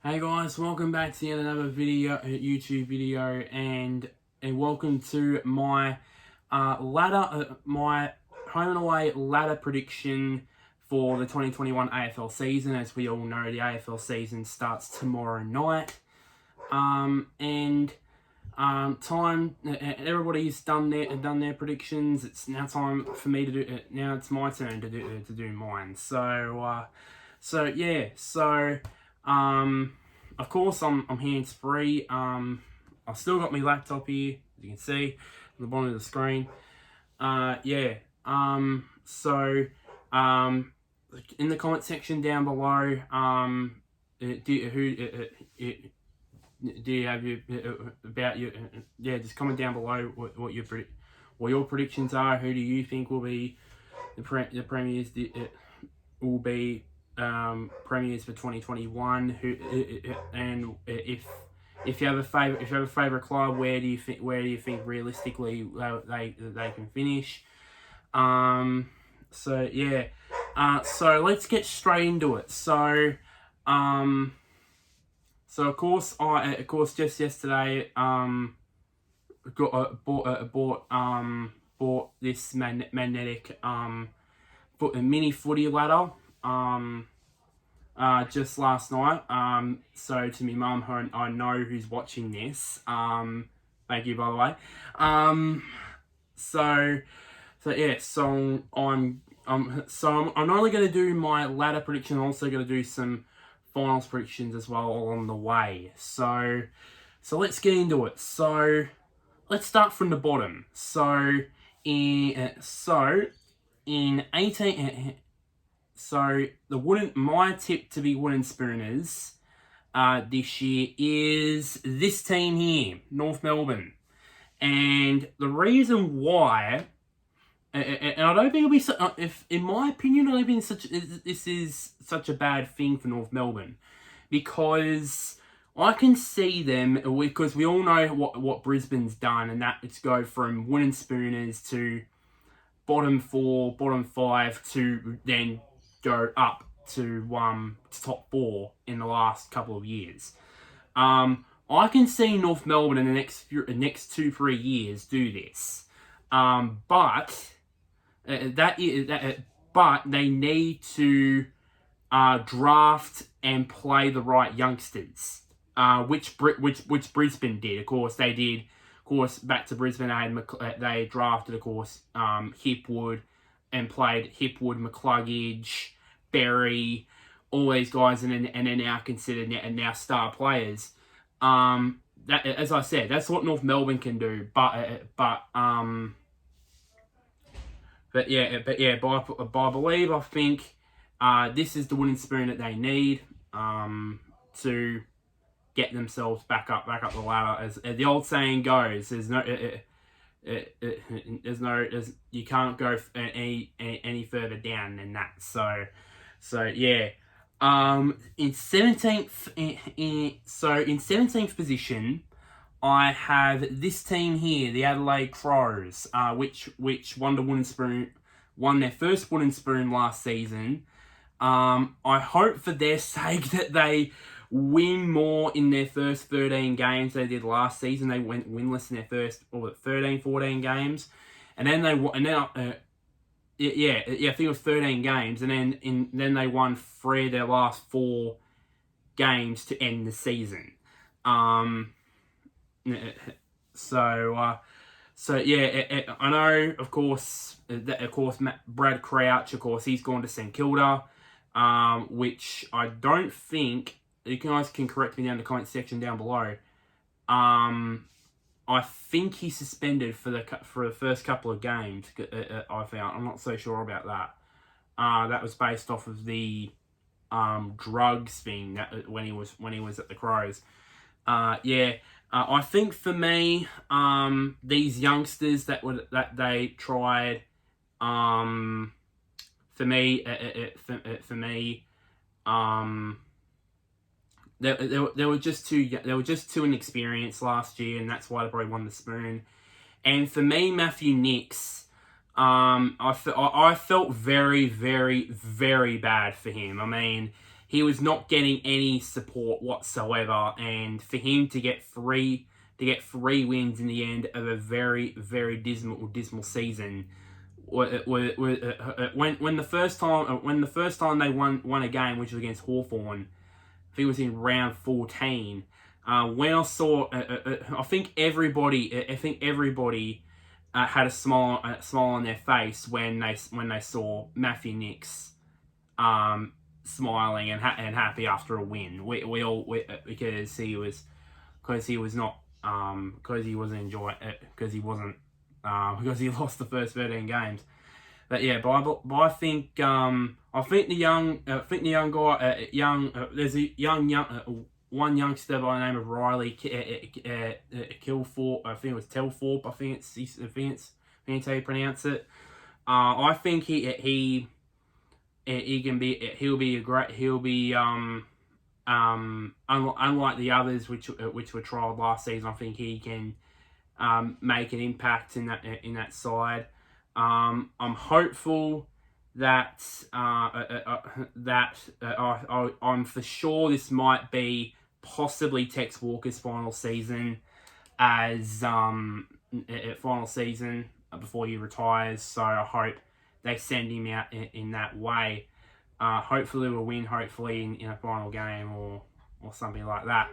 Hey guys, welcome back to yet another video, YouTube video, and welcome to my my home and away ladder prediction for the 2021 AFL season. As we all know, the AFL season starts tomorrow night, everybody's done their predictions. It's now time for me to do it. Now it's my turn to do mine. Of course, I'm hands-free. I've still got my laptop here, as you can see, on the bottom of the screen. In the comment section down below, do you have just comment down below what your predictions are. Who do you think will be the premiers? Will be premiers for 2021. And if you have a favorite club, where do you think realistically they can finish? So let's get straight into it. So of course just yesterday bought this magnetic mini footy ladder just last night. So to me mum, who I know who's watching this, thank you by the way. I'm not only going to do my ladder prediction, I'm also going to do some finals predictions as well along the way. So let's get into it. So let's start from the bottom. My tip to be wooden spooners this year is this team here, North Melbourne. And the reason why, and I don't think it'll be in my opinion, I don't think this is such a bad thing for North Melbourne, because I can see them, because we all know what Brisbane's done, and that it's go from wooden spooners to bottom 4, bottom 5 to then go up to top 4 in the last couple of years. I can see North Melbourne in the next 2-3 years do this, but they need to draft and play the right youngsters, which Brisbane did. Of course, they did. Of course, back to Brisbane, they drafted, of course, Hipwood, and played Hipwood, McCluggage, Berry, all these guys, and they're now considered now star players. That, as I said, that's what North Melbourne can do. But I think this is the wooden spoon that they need to get themselves back up the ladder. As the old saying goes, you can't go any further down than that. In 17th position, I have this team here, the Adelaide Crows, which won their first wooden spoon last season. I hope for their sake that they win more in their first 13 games than they did last season. They went winless in their first 13, 14 games, and then I think it was 13 games, and then they won 3 of their last 4 games to end the season. I know, of course, Brad Crouch, of course, he's gone to St Kilda, which I don't think. You guys can correct me down in the comment section down below. I think he's suspended for the first couple of games. I found. I'm not so sure about that. That was based off of the drugs thing that when he was at the Crows. I think for me, these youngsters that they tried, They were just too inexperienced last year, and that's why they probably won the spoon. And for me, Matthew Nicks, I felt very, very, very bad for him. I mean, he was not getting any support whatsoever, and for him to get three wins in the end of a very, very dismal season. When the first time they won a game, which was against Hawthorn, I think it was in round 14. When I saw, I think everybody had a smile on their face when they saw Matthew Nicks smiling and happy after a win. We all because he wasn't enjoying it because he lost the first 13 games. But yeah, but I think the young guy, there's a one youngster by the name of Riley Kilthorpe. I think it was Telthorpe. I think it's how you pronounce it. I think he'll be unlike the others which were trialled last season. I think he can make an impact in that side. I'm hopeful that I'm for sure this might be possibly Tex Walker's final season before he retires. So I hope they send him out in that way. Hopefully we'll win. Hopefully in a final game or something like that.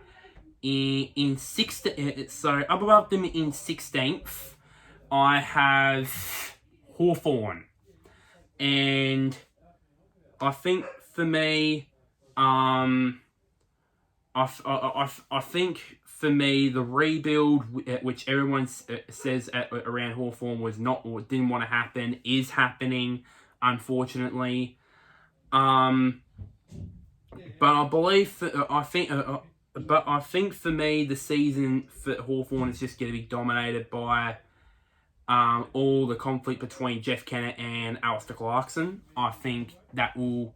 In sixth, so up above them in 16th, I have Hawthorn, and I think for me, I think for me the rebuild, which everyone says around Hawthorn didn't want to happen, is happening, unfortunately. But I think for me the season for Hawthorn is just going to be dominated by all the conflict between Jeff Kennett and Alistair Clarkson. I think that will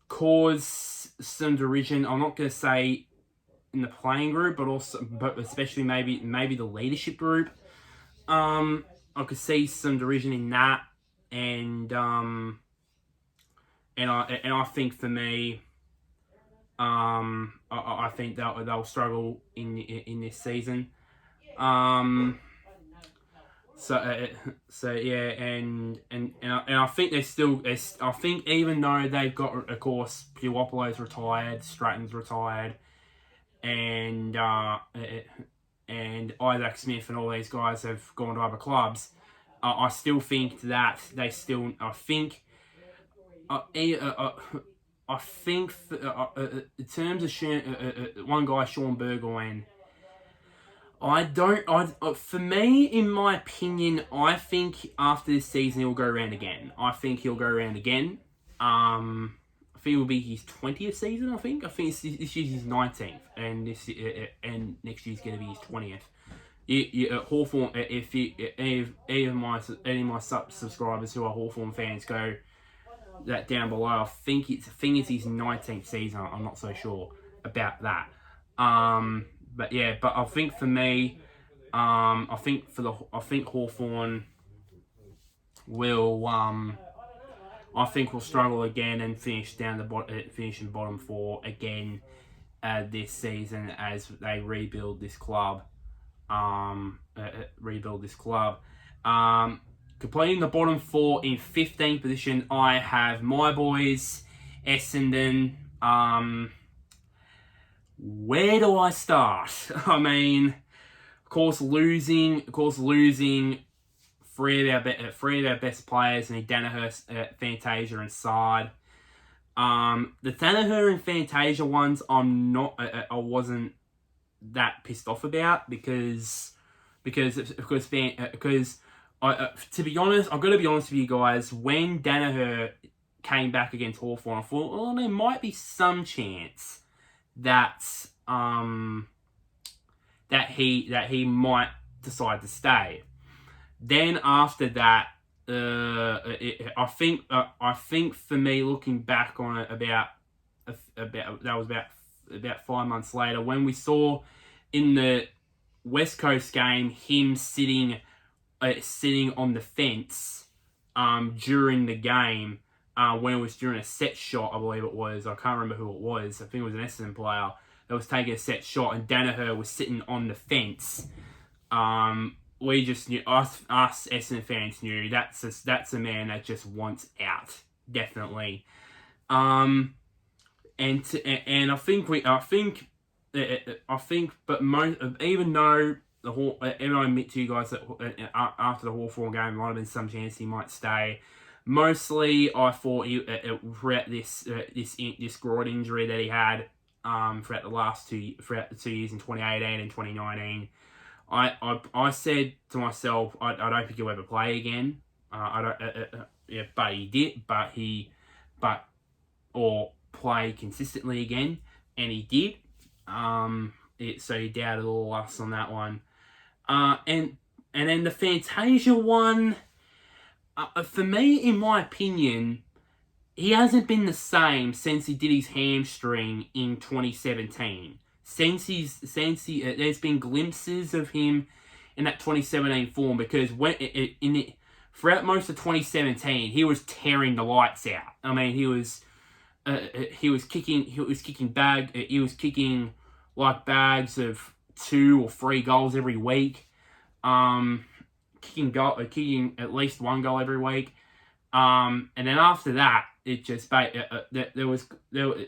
cause some derision. I'm not going to say in the playing group, but especially maybe the leadership group. I could see some derision in that, and I think for me, I think they'll struggle in this season. So yeah, and I think I think even though they've got, of course, Puopolo's retired, Stratton's retired, and Isaac Smith and all these guys have gone to other clubs, I still think that they still. I think in terms of one guy, Sean Burgoyne. For me, in my opinion, I think after this season he'll go around again. I think it will be his 20th season. I think this year's his 19th, and next year's going to be his 20th. Hawthorn. If any of my subscribers who are Hawthorn fans go that down below, I think it's his 19th season. I'm not so sure about that. But yeah, I think for me, I think Hawthorn will will struggle again and finish in bottom four again this season as they rebuild this club. Completing the bottom four in 15th position, I have my boys, Essendon. Where do I start? I mean, of course, losing three of our best players, and Danaher, Fantasia, and Sard. The Danaher and Fantasia ones, I wasn't that pissed off about because to be honest, I've got to be honest with you guys. When Danaher came back against Hawthorn, I thought, well, there might be some chance that he might decide to stay. Then after that, I think for me, looking back on it, about 5 months later, when we saw in the West Coast game him sitting on the fence during the game, when it was during a set shot, I believe it was. I can't remember who it was. I think it was an Essendon player that was taking a set shot, and Danaher was sitting on the fence. We just knew, us Essendon fans knew that's a man that just wants out, definitely. And I think, but even though and I admit to you guys that after the Hawthorn game, there might have been some chance he might stay. Mostly, I thought throughout this groin injury that he had throughout the 2 years in 2018 and 2019, I said to myself, I don't think he'll ever play again. But he did, or play consistently again, and he did. So he doubted all of us on that one. And then the Fantasia one, for me, in my opinion, he hasn't been the same since he did his hamstring in 2017. There's been glimpses of him in that 2017 form, because throughout most of 2017, he was tearing the lights out. I mean, he was kicking like bags of 2 or 3 goals every week. Kicking at least 1 goal every week. And then after that, it just as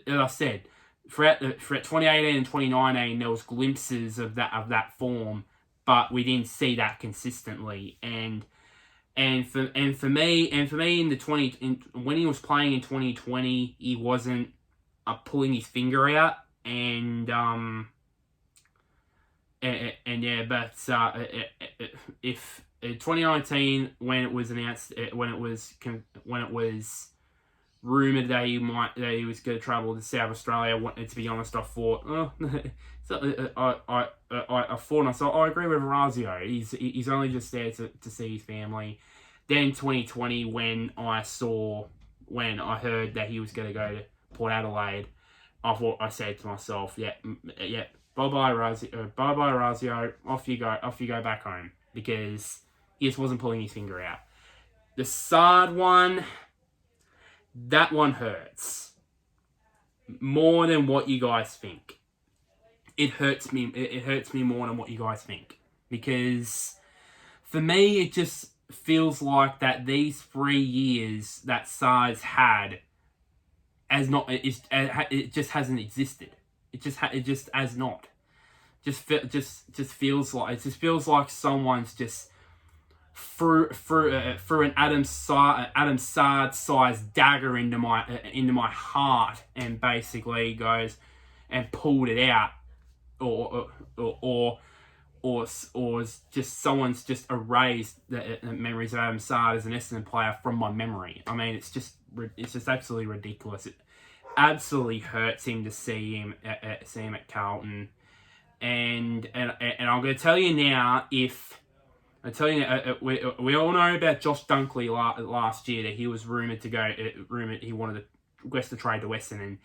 I said, throughout 2018 and 2019, there was glimpses of that form, but we didn't see that consistently. And for me when he was playing in 2020, he wasn't pulling his finger out, if in 2019, when it was announced, when it was rumored that he was going to travel to South Australia, to be honest, I thought, I agree with Razio. He's only just there to see his family. Then 2020, when I heard that he was going to go to Port Adelaide, I said to myself, bye-bye Razio, off you go back home, because he just wasn't pulling his finger out. The Sard one, that one hurts more than what you guys think. It hurts me more than what you guys think, because for me, it just feels like that these 3 years that Sard's had it just hasn't existed. It just has not. Just feels like someone's just threw an Adam Sard sized dagger into my heart, and basically goes and pulled it out, or just someone's just erased the memories of Adam Sard as an Essendon player from my memory. I mean, it's just absolutely ridiculous. It absolutely hurts him to see him at Carlton, and I'm going to tell you now, we all know about Josh Dunkley last year, that he was rumoured to go. He wanted to request a trade to Western, and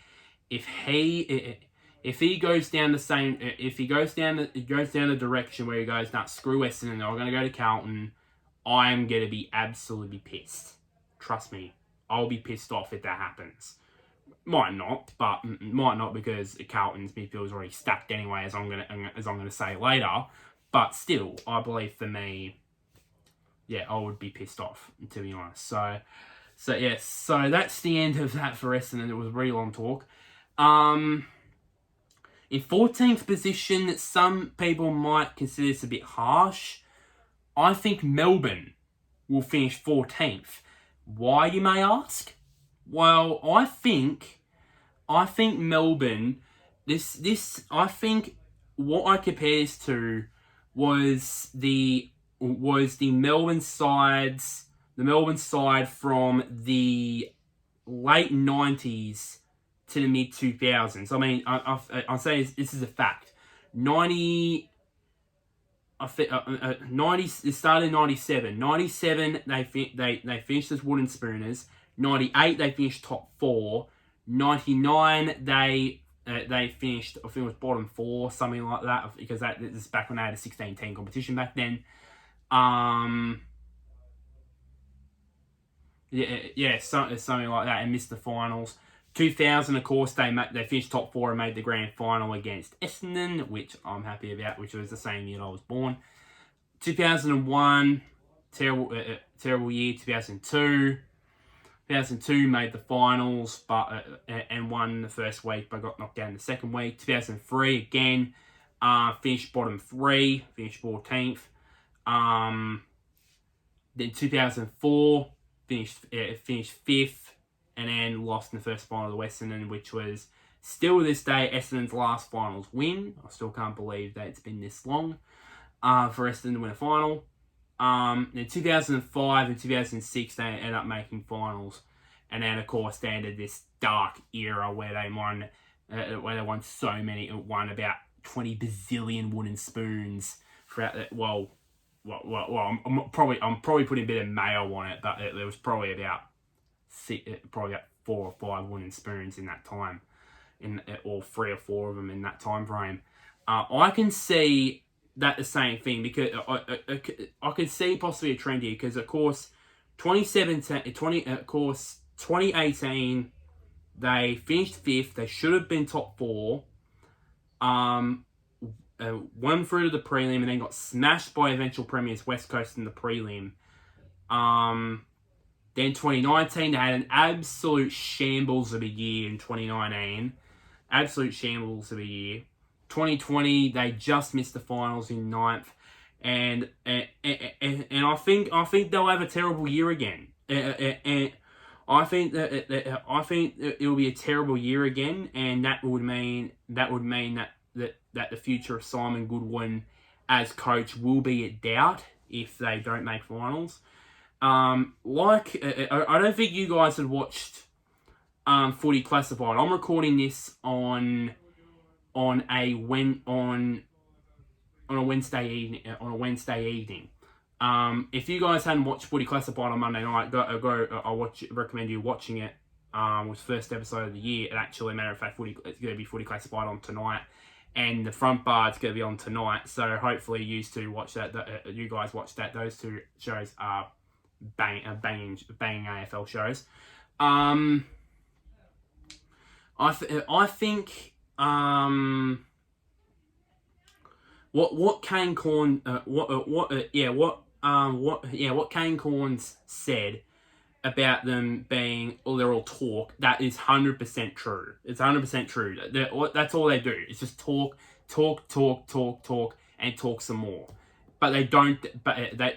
if he goes down the same, if he goes down the direction where he goes, nah, screw Western and I'm going to go to Carlton, I'm going to be absolutely pissed. Trust me, I'll be pissed off if that happens. Might not because Carlton's midfield is already stacked anyway, as I'm going to say later. But still, I believe for me, I would be pissed off, to be honest. So that's the end of that for Essendon. It was a really long talk. In 14th position, some people might consider this a bit harsh. I think Melbourne will finish 14th. Why, you may ask? Well, I think Melbourne, I think what I compare this to was the Melbourne side from the late 90s to the mid 2000s. I mean, I'm saying this is a fact. 90. It started in 97. 97, they finished as Wooden Spooners. 98, they finished top 4. 99, they finished, I think it was bottom 4, something like that, because this is back when they had a 16-team competition back then. something like that, and missed the finals. 2000, of course, they finished top 4 and made the grand final against Essendon, which I'm happy about, which was the same year I was born. 2001, terrible year. 2002 made the finals, but and won the first week, but got knocked out in the second week. 2003 again, finished bottom 3, finished 14th. Then 2004 finished 5th, and then lost in the first final to Essendon, which was still to this day Essendon's last finals win. I still can't believe that it's been this long for Essendon to win a final. In 2005 and 2006, they ended up making finals, and then of course they entered this dark era where they won so many. It won about 20 bazillion wooden spoons throughout that. Well, I'm probably putting a bit of mayo on it, but there was probably about 4 or 5 wooden spoons in that time, or 3 or 4 of them in that time frame. I can see that the same thing, because I could see possibly a trend here, because of course 2018 they finished 5th. They should have been top 4. Won through to the prelim and then got smashed by eventual premiers West Coast in the prelim. Then 2019 they had an absolute shambles of a year in 2019. Absolute shambles of a year. 2020 they just missed the finals in 9th, and I think they'll have a terrible year again. And I think that it will be a terrible year again, and that would mean that the future of Simon Goodwin as coach will be at doubt if they don't make finals. I don't think you guys had watched Footy Classified. I'm recording this on a Wednesday evening. If you guys hadn't watched Footy Classified on Monday night, recommend you watching it. It was the first episode of the year. And actually, matter of fact, it's going to be Footy Classified on tonight, and the front bar is going to be on tonight. So hopefully, you guys watch that. Those 2 shows are banging AFL shows. I think. What Kane Corn what Kane Corns said about them being they're all talk, that is 100% true. It's 100% true. That's all they do. It's just talk, and talk some more. But they don't. But they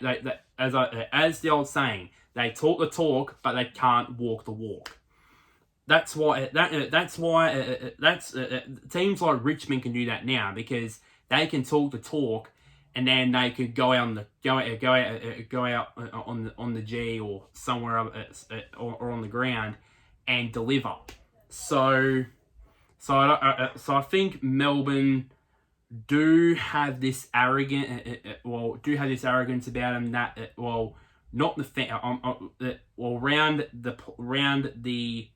as the old saying, they talk the talk, but they can't walk the walk. That's why teams like Richmond can do that now, because they can talk the talk, and then they could go out on the G or somewhere or on the ground and deliver. So I think Melbourne do have this arrogance about them that not the around the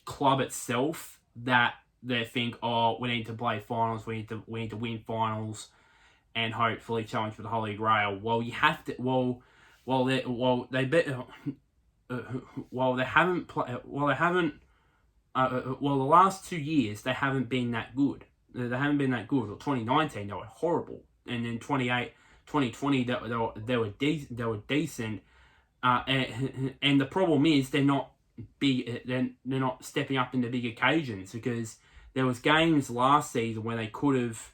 club itself, that they think, we need to play finals, we need to win finals, and hopefully challenge for the Holy Grail. Well, you have to. The last 2 years they haven't been that good. They haven't been that good. Well, 2019 they were horrible, and then 2020 they were decent. And the problem is they're not big. They're not stepping up into big occasions, because there was games last season where they could have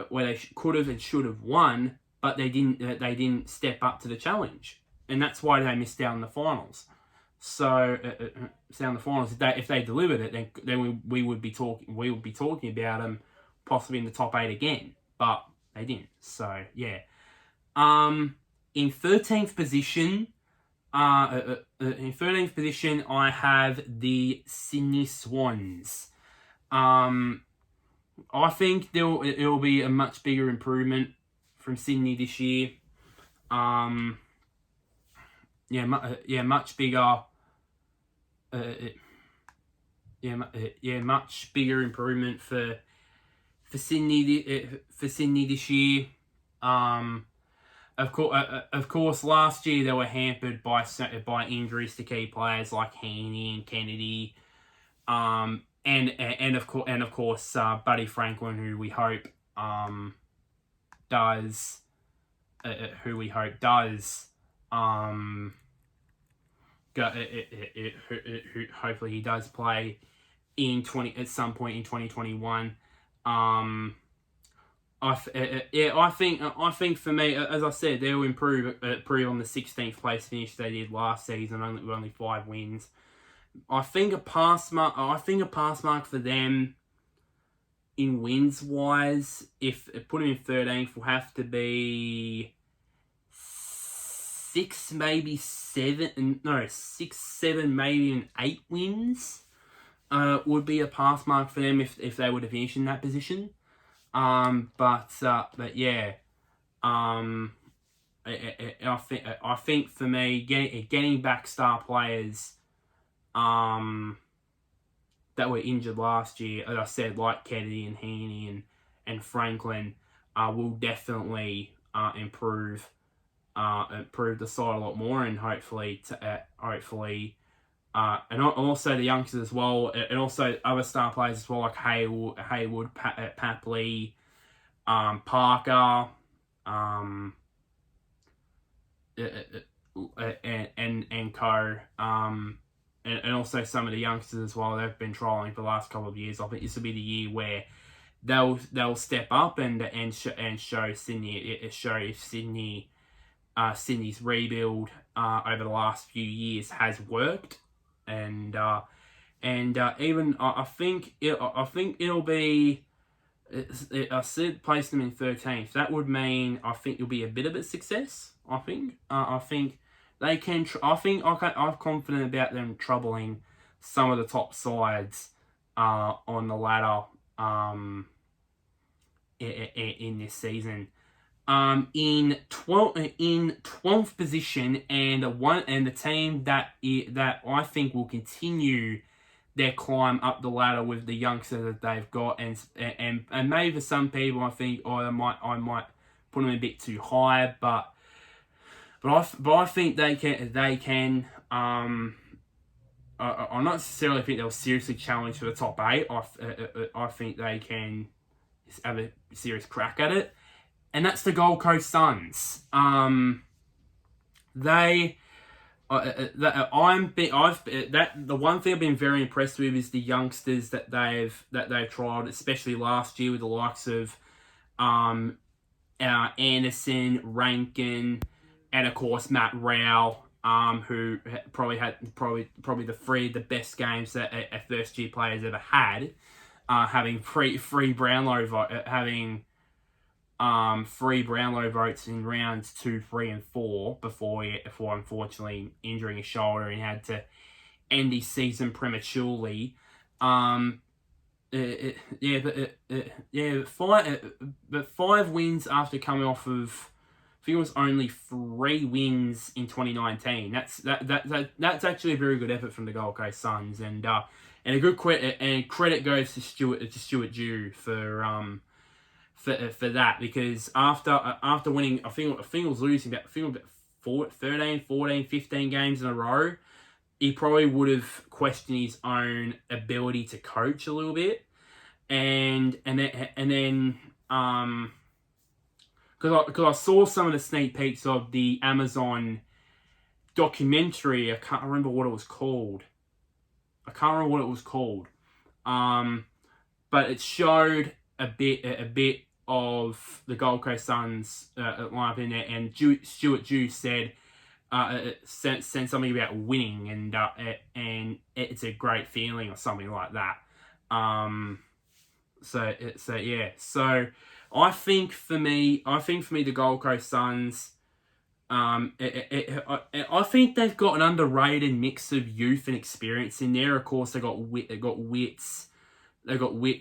and should have won, but they didn't step up to the challenge, and that's why they missed out in the finals. So, if they delivered it, then we would be talking about them possibly in the top 8 again, but they didn't. So yeah, in 13th position. In 13th position, I have the Sydney Swans. I think it'll be a much bigger improvement from Sydney this year. Much bigger. Much bigger improvement for Sydney this year. of course, last year they were hampered by injuries to key players like Heaney and Kennedy, and of course, Buddy Franklin, who we hope does hopefully he does play at some point in 2021. I think for me, as I said, they'll improve on the 16th place finish they did last season, only 5 wins. I think a pass mark for them in wins wise, if put them in 13th, will have to be 6, maybe 7, maybe even 8 wins. Would be a pass mark for them if they were to finish in that position. But yeah, I think for me, getting back star players, that were injured last year, as I said, like Kennedy and Heaney and Franklin, will definitely improve the side a lot more, and hopefully and also the youngsters as well, and also other star players as well, like Haywood, Papley, Parker, and co. And also some of the youngsters as well. They've been trialling for the last couple of years. I think this will be the year where they'll step up and show Sydney if Sydney's rebuild over the last few years has worked, and even I think it'll be. I said place them in 13th. That would mean I think it'll be a bit of a success. I think they can. I'm confident about them troubling some of the top sides on the ladder in this season. In 12th position, and the team that I think will continue their climb up the ladder with the youngsters that they've got, and maybe for some people I think I might put them a bit too high, but I think they can. I not necessarily think they'll seriously challenge for the top 8. I think they can have a serious crack at it, and that's the Gold Coast Suns. The one thing I've been very impressed with is the youngsters that they've trialled, especially last year with the likes of Anderson, Rankin, and of course Matt Rao, who probably had the 3 of the best games that a first year player's ever had, having free Brownlow votes in rounds 2, 3, and 4 before unfortunately injuring his shoulder and had to end his season prematurely. But 5 wins after coming off of, I think it was only 3 wins in 2019. That's actually a very good effort from the Gold Coast Suns, and a good credit goes to Stuart Dew for that, because after winning, I think it was losing about 13, 14, 15 games in a row, he probably would have questioned his own ability to coach a little bit, and then because I saw some of the sneak peeks of the Amazon documentary. I can't remember what it was called. But it showed a bit of the Gold Coast Suns lineup in there, and Stuart Dew said something about winning, and it's a great feeling or something like that. So I think for me the Gold Coast Suns, I think they've got an underrated mix of youth and experience in there. Of course, they got Wits,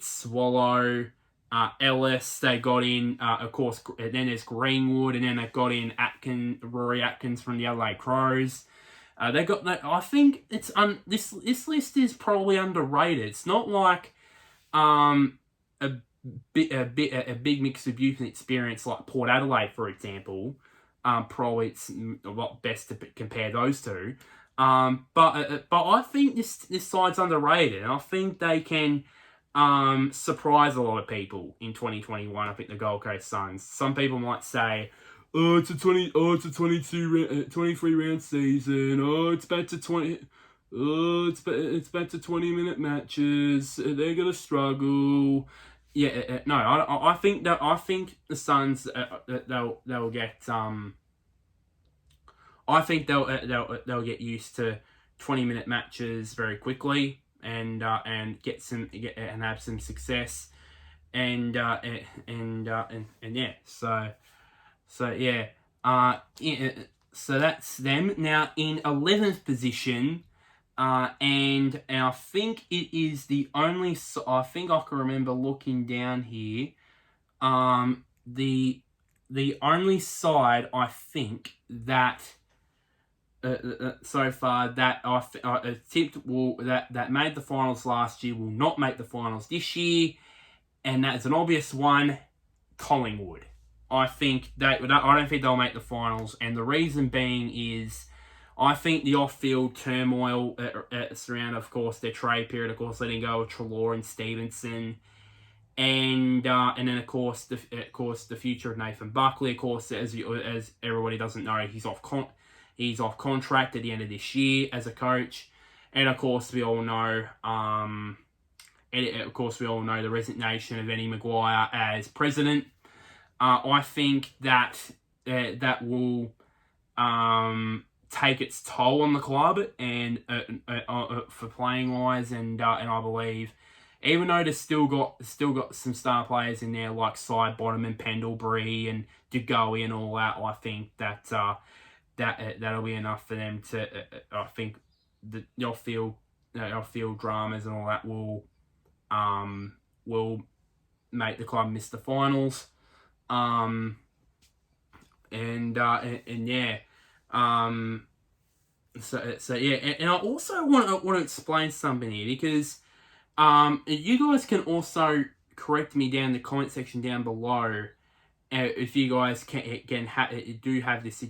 Swallow, Ellis. They got in, of course. Then there's Greenwood, and then they've got in Rory Atkins from the Adelaide Crows. They got that. I think it's this list is probably underrated. It's not like a big mix of youth and experience like Port Adelaide, for example. probably it's a lot best to compare those two. But I think this side's underrated, and I think they can surprise a lot of people in 2021. I think the Gold Coast Suns. Some people might say, "Oh, it's a 23 round season. Oh, it's back to 20. Oh, it's back to 20-minute matches. They're gonna struggle." Yeah, no, I think the Suns they'll get I think they'll get used to 20-minute matches very quickly and and have some success and yeah, yeah, so that's them. Now in 11th position, and I think it is the only. I think I can remember looking down here. The only side I think that so far that I tipped that made the finals last year will not make the finals this year, and that's an obvious one. Collingwood. I don't think they'll make the finals, and the reason being is I think the off-field turmoil surround, of course, their trade period, of course, letting go of Treloar and Stevenson, and then of course the future of Nathan Buckley. Of course, as everybody doesn't know, he's off contract at the end of this year as a coach, and of course we all know the resignation of Eddie Maguire as president. I think that that will take its toll on the club and for playing wise, and I believe, even though there's still got some star players in there like Sidebottom and Pendlebury and DeGoey and all that, I think that that'll be enough for them to. I think the off-field dramas and all that will make the club miss the finals. And yeah. So yeah, and I also want to explain something here, because you guys can also correct me down in the comment section down below if you guys do have this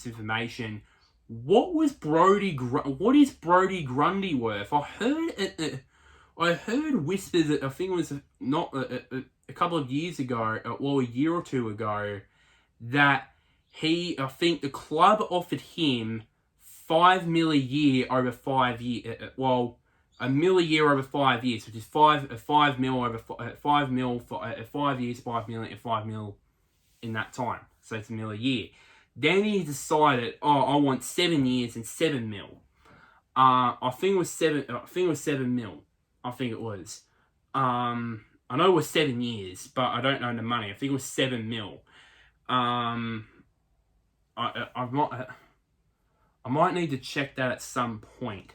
information. What is Brodie Grundy worth? I heard whispers that I think it was not a couple of years ago, a year or two ago, that I think the club offered him $5 million a year over 5 years. $1 million a year over 5 years, which is $5 million over 5 million for 5 years, $5 million, and $5 million in that time. So it's $1 million a year. Then he decided, I want 7 years and $7 million. I think it was 7 million. I think it was. I know it was 7 years, but I don't know the money. I think it was 7 million. I might need to check that at some point.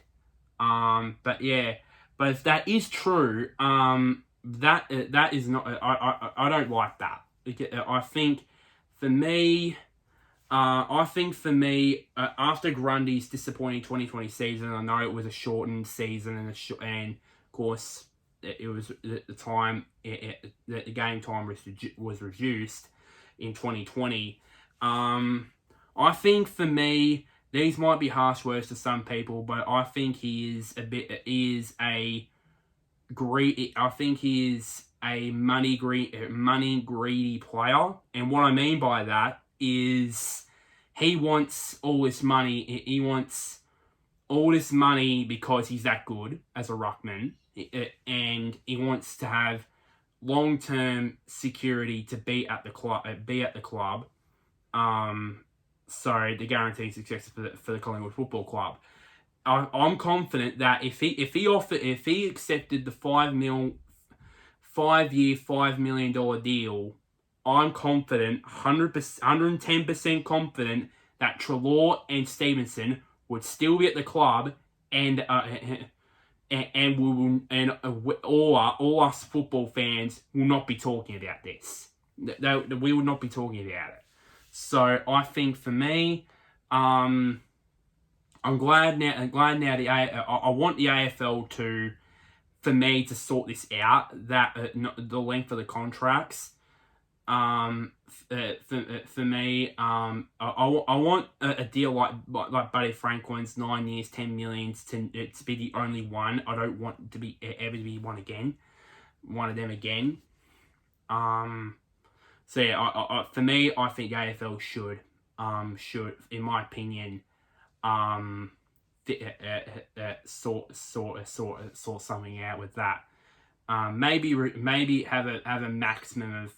But yeah, but if that is true, that is not. I don't like that. I think for me, after Grundy's disappointing 2020 season, I know it was a shortened season and of course it was at the time the game time was reduced in 2020. I think for me, these might be harsh words to some people, but I think he is a money greedy player, and what I mean by that is he wants all this money. He wants all this money because he's that good as a ruckman, and he wants to have long-term security to be at the club. So to guarantee success for the Collingwood Football Club. I'm confident that if he accepted the 5 year $5 million deal, I'm confident, 110% confident, that Treloar and Stevenson would still be at the club, and all us football fans will not be talking about this. We will not be talking about it. So I think for me, I'm glad now. I want the AFL for me to sort this out. That the length of the contracts. For me, I want a deal like Buddy Franklin's, 9 years, 10 million to be the only one. I don't want to be ever to be one of them again. So yeah, for me, I think AFL should, in my opinion, sort something out with that. Maybe have a maximum of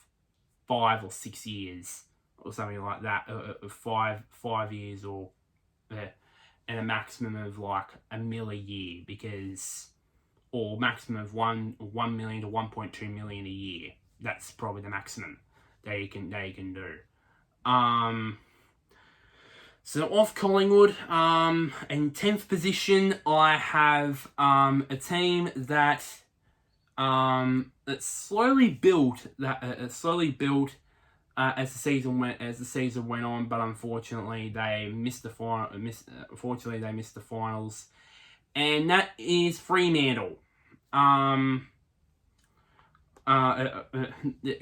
5 or 6 years or something like that. 5 years or and a maximum of like $1 million a year, or maximum of 1 million to 1.2 million a year. That's probably the maximum they can do. So off Collingwood, in 10th position, I have a team that slowly built as the season went on, but unfortunately they missed the finals, and that is Fremantle. Of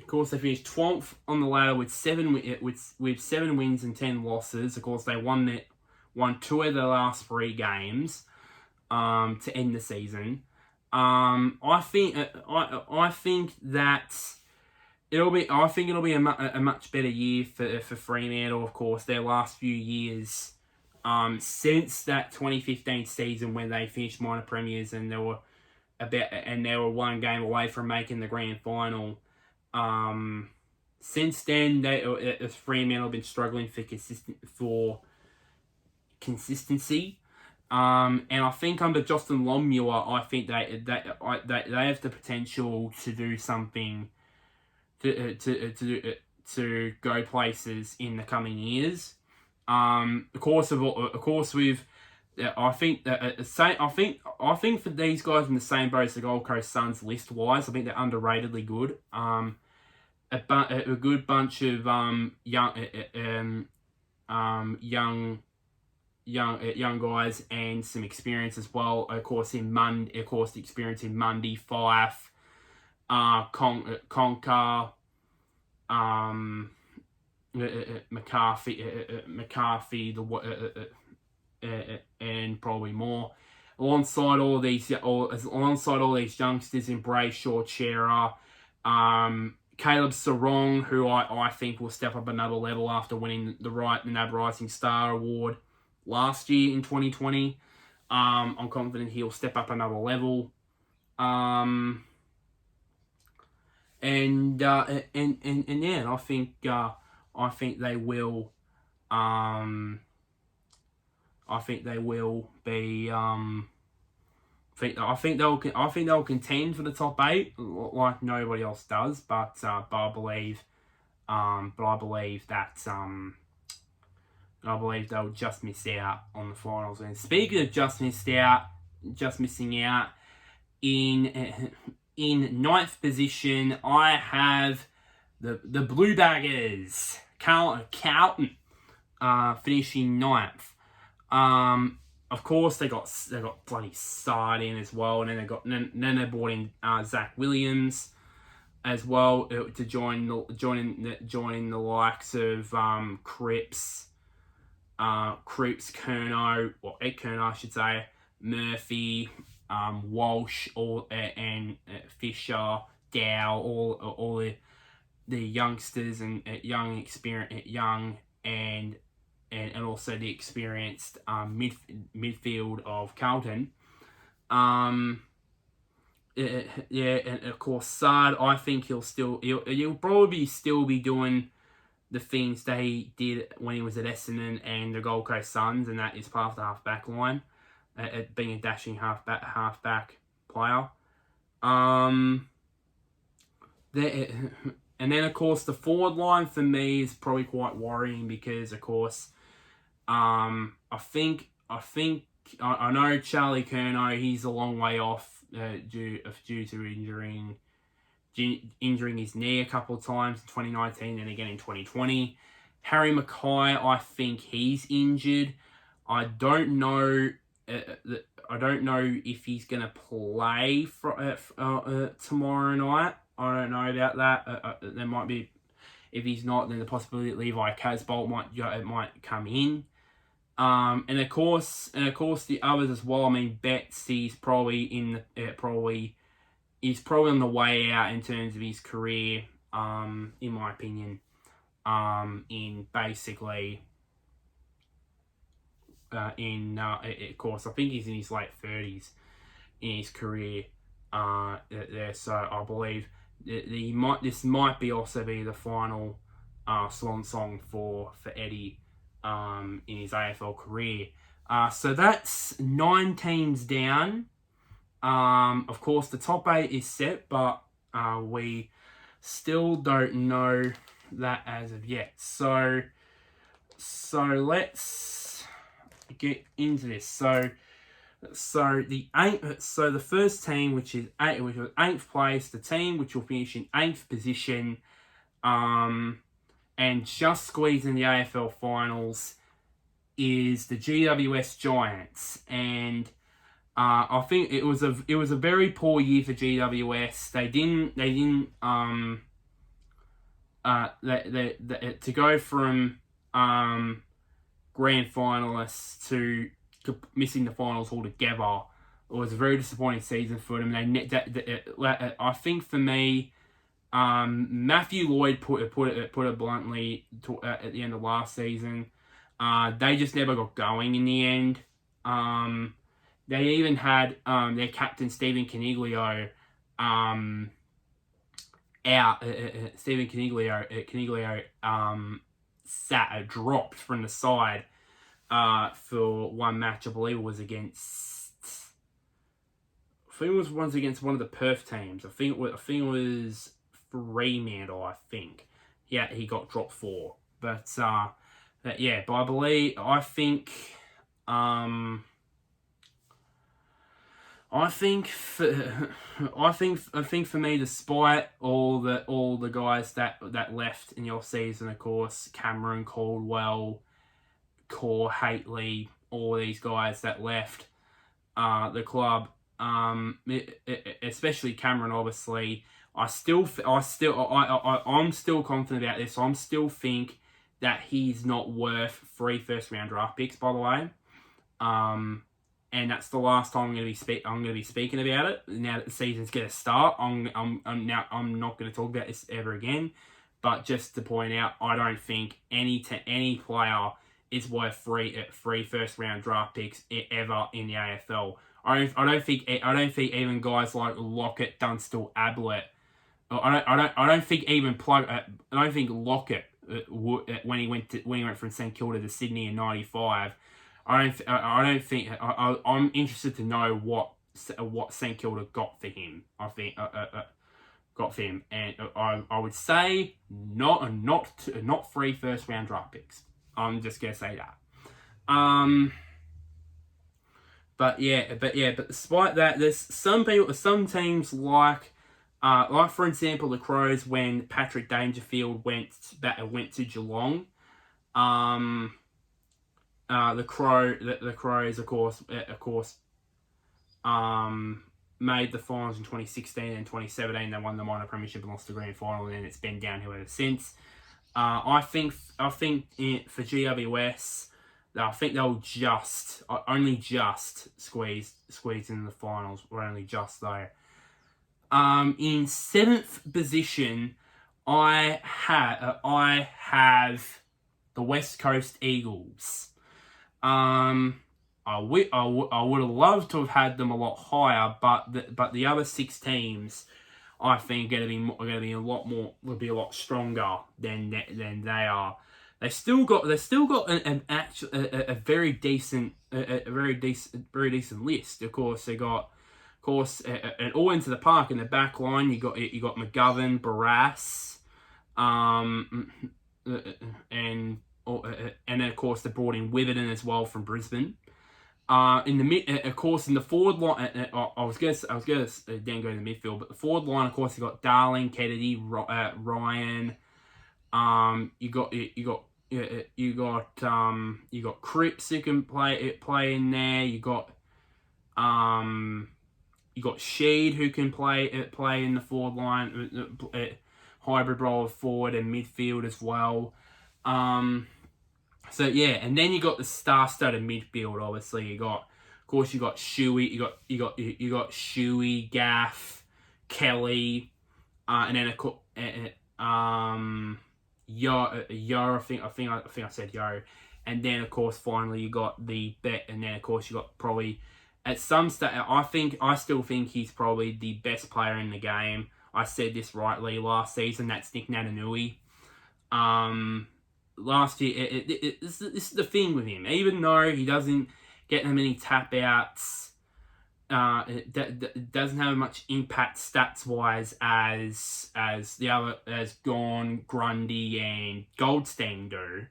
course, they finished 12th on the ladder with 7 wins and 10 losses. Of course, they won 2 of the last 3 games to end the season. I think that it'll be a much better year for Fremantle. Of course, their last few years, since that 2015 season when they finished minor premiers and they were 1 game away from making the grand final. Since then, Fremantle have been struggling for consistency. And I think under Justin Longmuir, I think they have the potential to do something to go places in the coming years. Of course, with I think for these guys in the same boat as the Gold Coast Suns list wise, I think they're underratedly good. A good bunch of young guys and some experience as well. Of course, the experience in Mundy, Fife, Conker, McCarthy, and probably more. Alongside all these youngsters in Brayshaw, Chera, Caleb Sarong, who I think will step up another level after winning the NAB Rising Star Award last year in 2020. I'm confident he'll step up another level. And yeah, I think they will. I think they'll contend for the top 8 like nobody else does, but I believe that they'll just miss out on the finals. And speaking of just missing out, in 9th position, I have the Blue Baggers, Carlton, finishing 9th. Of course, they got bloody Sard in as well, and then they brought in Zach Williams as well to join the likes of Cripps, Curnow, or Ed Curnow, I should say, Murphy, Walsh, and Fisher, Dow, all the youngsters and young and also the experienced midfield of Carlton. And of course Sard, I think he'll probably still be doing the things that he did when he was at Essendon and the Gold Coast Suns, and that is part of the half-back line, at being a dashing half-back player. And then, of course, the forward line for me is probably quite worrying because, of course, I know Charlie Curnow, he's a long way off due to injuring his knee a couple of times in 2019 and again in 2020. Harry Mackay, I think he's injured. I don't know if he's going to play for tomorrow night. I don't know about that. There might be If he's not, then the possibility that Levi Casbolt might come in. And of course the others as well. I mean, Betsy's probably he's probably on the way out in terms of his career. In my opinion, in basically. Of course, I think he's in his late 30s in his career there. So I believe this might be also be the final swan song for Eddie in his AFL career. So that's 9 teams down. Of course, the top 8 is set, but we still don't know that as of yet. So let's get into this. So the first team, which was 8th place, the team which will finish in 8th position, and just squeezing the AFL finals, is the GWS Giants. And I think it was a very poor year for GWS. They didn't to go from grand finalists to missing the finals altogether. It was a very disappointing season for them. I think for me, Matthew Lloyd put it bluntly at the end of last season. They just never got going in the end. They even had their captain Stephen Caniglio out. Stephen Caniglio dropped from the side for one match. I believe it was against. I think it was once against one of the Perth teams. I think it was Fremantle. I think. Yeah, he got dropped for. But yeah, but I think for me, despite all the guys that left in your season, of course, Cameron Caldwell, Core Haitley, all these guys that left the club, especially Cameron, obviously, I'm still confident about this. I still think that he's not worth 3 first-round draft picks, by the way. And that's the last time I'm going to be speaking about it. Now that the season's going to start, I'm not going to talk about this ever again. But just to point out, I don't think any player is worth 3 first-round draft picks ever in the AFL. I don't think even guys like Lockett, Dunstall, Ablett. I don't think Lockett when he went from St Kilda to Sydney in '95. I'm interested to know what St Kilda got for him. I think got for him, and I would say not 3 first-round draft picks. I'm just gonna say that. But despite that, there's some teams like for example the Crows, when Patrick Dangerfield went to Geelong. The Crows, of course, made the finals in 2016 and 2017. They won the minor premiership and lost the grand final, and then it's been downhill ever since. I think for GWS, I think they'll only just squeeze in the finals, or only just though. In 7th position, I have the West Coast Eagles. I would have loved to have had them a lot higher, but the other 6 teams, I think, will be a lot stronger than they are. They still got a very decent list. Of course, they got and all into the park in the back line. You got McGovern, Barrass, and then of course they brought in Witherden as well from Brisbane. In the forward line, I was gonna then go to the midfield, but the forward line, of course, you got Darling, Kennedy, Ryan. You got Cripps who can play in there. You got Sheed who can play in the forward line. hybrid role of forward and midfield as well. So yeah, and then you got the star-studded midfield. Obviously, you got Shuey, you got Shuey, Gaff, Kelly, and then Yo. I think I said Yo, and then of course finally you got the Bet, and then of course you got probably at some stage. I still think he's probably the best player in the game. I said this rightly last season. That's Nick Natanui. Last year, this is the thing with him. Even though he doesn't get that many tap outs, it doesn't have much impact stats wise as Gawn, Grundy, and Goldstein do.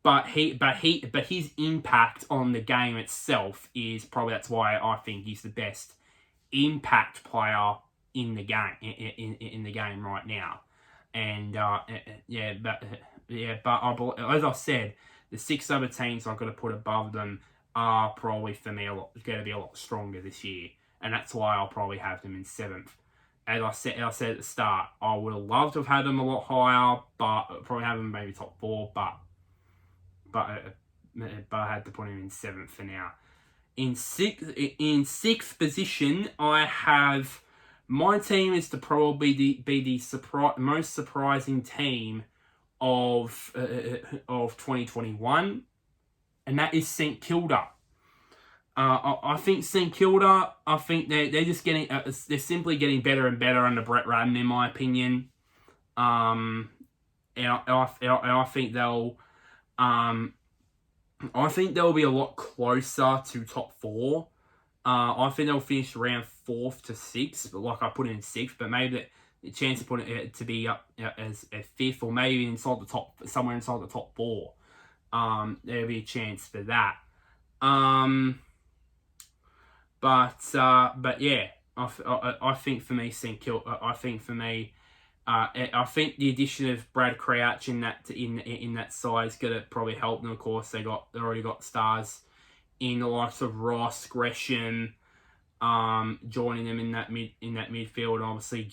But his impact on the game itself is probably, that's why I think he's the best impact player in the game in the game right now. And but as I said, the 6 other teams I've got to put above them are probably for me going to be a lot stronger this year, and that's why I'll probably have them in 7th. As I said at the start, I would have loved to have had them a lot higher, but probably have them maybe top 4. But I had to put them in 7th for now. In 6th position, I have my team is to probably be the most surprising team of 2021, and that is St Kilda. I think St Kilda. I think they're just getting they're simply getting better and better under Brett Ratten, in my opinion. And I think they'll be a lot closer to top 4. I think they'll finish around 4th to 6th, but like I put it in 6th, but maybe the chance to put it to be up as a 5th, or maybe inside the top, somewhere inside the top 4. There'll be a chance for that. But yeah, I think for me, St Kilda. I think the addition of Brad Crouch in that side is going to probably help them. Of course, they already got stars in the likes of Ross, Gresham, joining them in that midfield. Obviously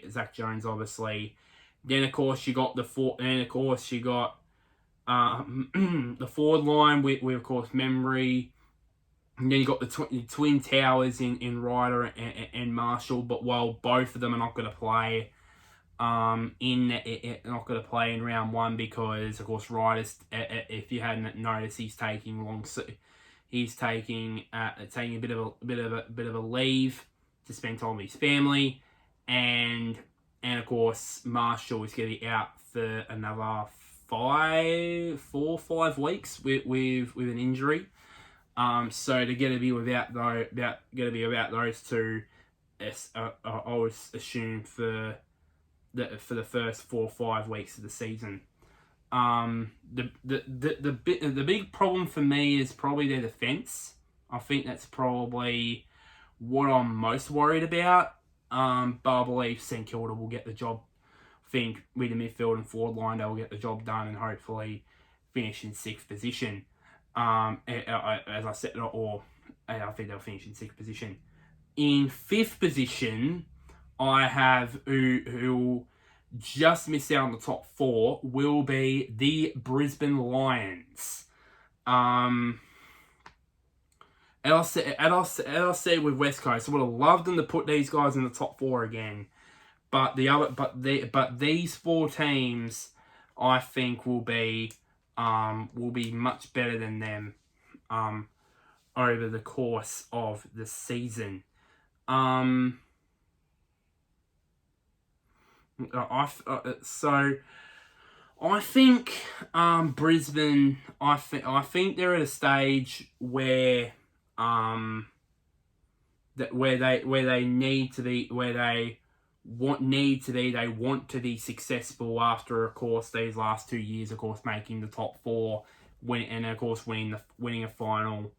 Zach Jones, obviously. Then of course you got the forward line with of course Memory. And then you got the twin towers in Ryder and Marshall, but while both of them are not going to play not going to play in round 1, because of course Ryder's, if you hadn't noticed, he's taking a bit of a leave to spend time with his family, and of course Marshall is going to be out for another 4 or 5 weeks with an injury. So they're going to be without those two. I would assume for the first 4 or 5 weeks of the season. The big problem for me is probably their defence. I think that's probably what I'm most worried about. But I believe St Kilda will get the job. I think with the midfield and forward line, they will get the job done and hopefully finish in 6th position. As I said, I think they'll finish in 6th position. In 5th position, I have who just missed out on the top 4 will be the Brisbane Lions. As I said with West Coast, I would have loved them to put these guys in the top 4 again. But these 4 teams, I think, will be much better than them over the course of the season. I think Brisbane. I think they're at a stage where they need to be, where they want to be successful after, of course, these last 2 years, of course, making the top 4, winning a final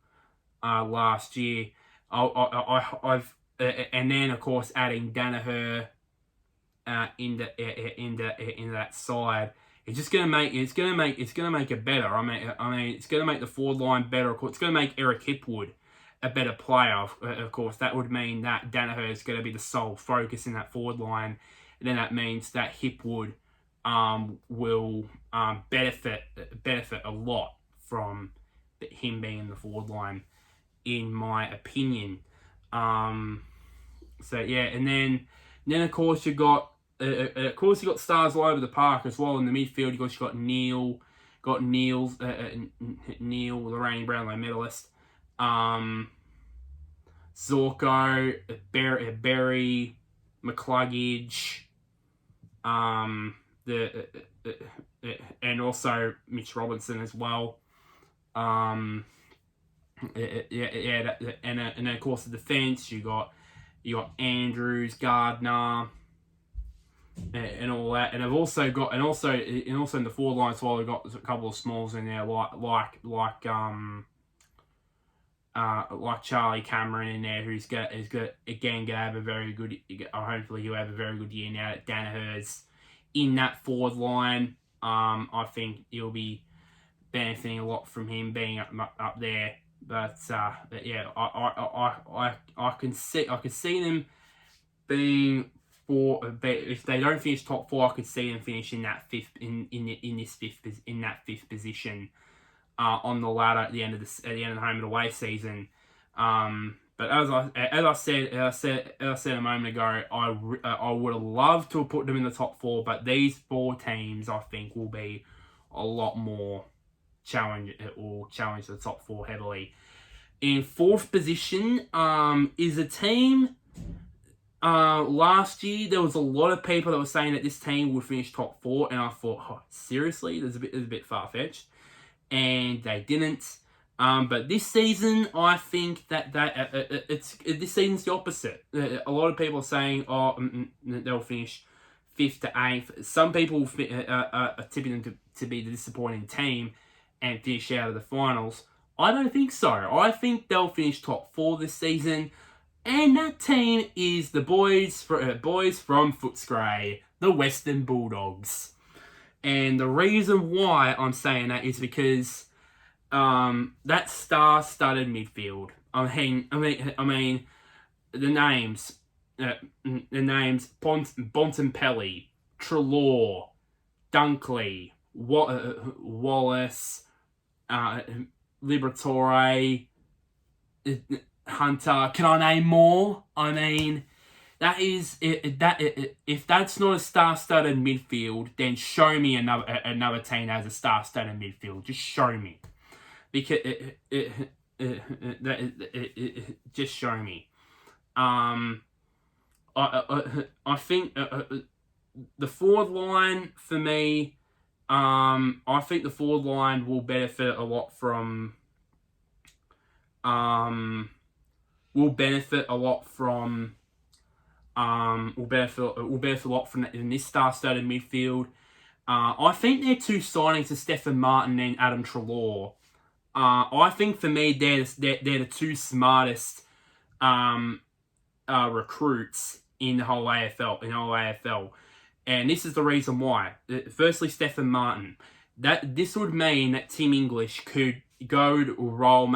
last year. And then of course adding Danaher into that side. It's gonna make it better. I mean, it's gonna make the forward line better. Of course, it's gonna make Eric Hipwood a better player. Of course, that would mean that Danaher is going to be the sole focus in that forward line, then that means that Hipwood will benefit a lot from him being in the forward line, in my opinion. So yeah, and then of course you got stars all over the park as well in the midfield. You got Neil, the reigning Brownlow medalist, Zorko, Berry, McCluggage, and also Mitch Robinson as well. And then of course the defense, you got Andrews, Gardner, and all that. And I've also in the forward line as well, I've got a couple of smalls in there, like Charlie Cameron in there, who's got again gonna have a very good. Hopefully he'll have a very good year now that Danaher's in that forward line. I think he'll be benefiting a lot from him being up there. But yeah, I can see them being if they don't finish top 4, I could see them finish in that fifth position on the ladder at the end of the home and away season. But as I said a moment ago, I would have loved to have put them in the top 4, but these 4 teams I think will be a lot more challenge the top 4 heavily. In 4th position is a team. Last year there was a lot of people that were saying that this team would finish top 4, and I thought, oh, seriously, that's a bit far fetched, and they didn't. But this season, I think that this season's the opposite. A lot of people are saying, they'll finish 5th to 8th. Some people are tipping them to be the disappointing team and finish out of the finals. I don't think so. I think they'll finish top 4 this season, and that team is the boys from Footscray, the Western Bulldogs. And the reason why I'm saying that is because that star-studded midfield. I mean, the names Bontempelli, Treloar, Dunkley, Wallace, Liberatore, Hunter. Can I name more? I mean, if that's not a star-studded midfield, then show me another team that has a star-studded midfield. Just show me, because just show me. I think the forward line for me. I think the forward line will benefit a lot from. Will benefit a lot from in this star-studded midfield. I think their 2 signings are Stephen Martin and Adam Treloar. I think for me they're the 2 smartest recruits in the whole AFL. And this is the reason why. Firstly, Stephen Martin. This would mean that Tim English could go down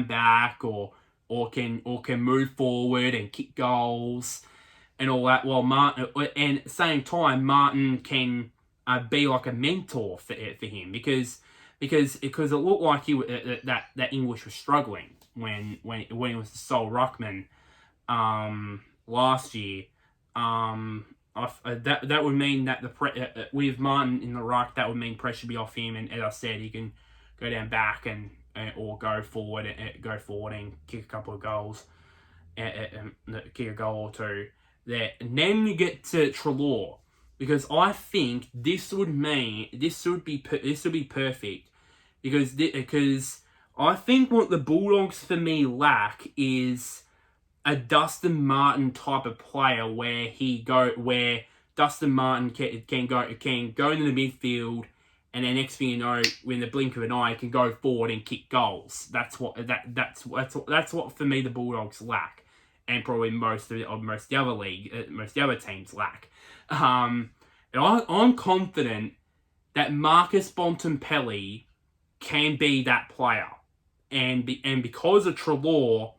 back or can move forward and kick goals and all that. While Martin, and at the same time, Martin can be like a mentor for him because it looked like that English was struggling when he was the sole ruckman last year. That would mean that with Martin in the ruck, that would mean pressure be off him, and as I said, he can go down back or go forward and kick a couple of goals, kick a goal or 2 there. And then you get to Treloar, because I think this would be perfect, because I think what the Bulldogs for me lack is a Dustin Martin type of player where Dustin Martin can go into the midfield, and then next thing you know, in the blink of an eye, can go forward and kick goals. That's what for me the Bulldogs lack, and probably most of the other teams lack. And I'm confident that Marcus Bontempelli can be that player, and because of Treloar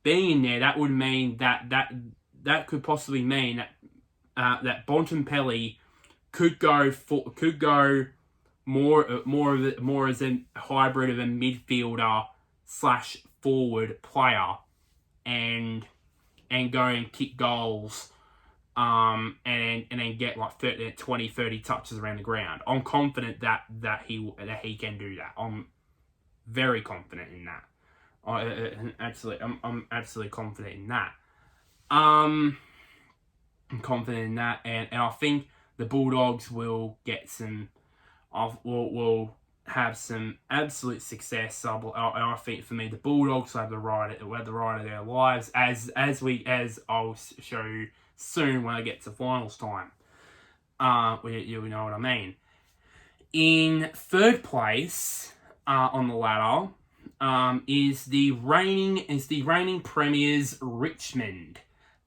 being in there, that would mean that could possibly mean that Bontempelli could go more as a hybrid of a midfielder / forward player, and go and kick goals, and then get like 30 touches around the ground. I'm confident that he can do that. I'm very confident in that. I'm absolutely confident in that. I'm confident in that, and I think the Bulldogs will get some. Will have some absolute success. I think for me, the Bulldogs will have the ride of their lives, as I'll show you soon when I get to finals time. You know what I mean. In third place on the ladder is the reigning premiers Richmond.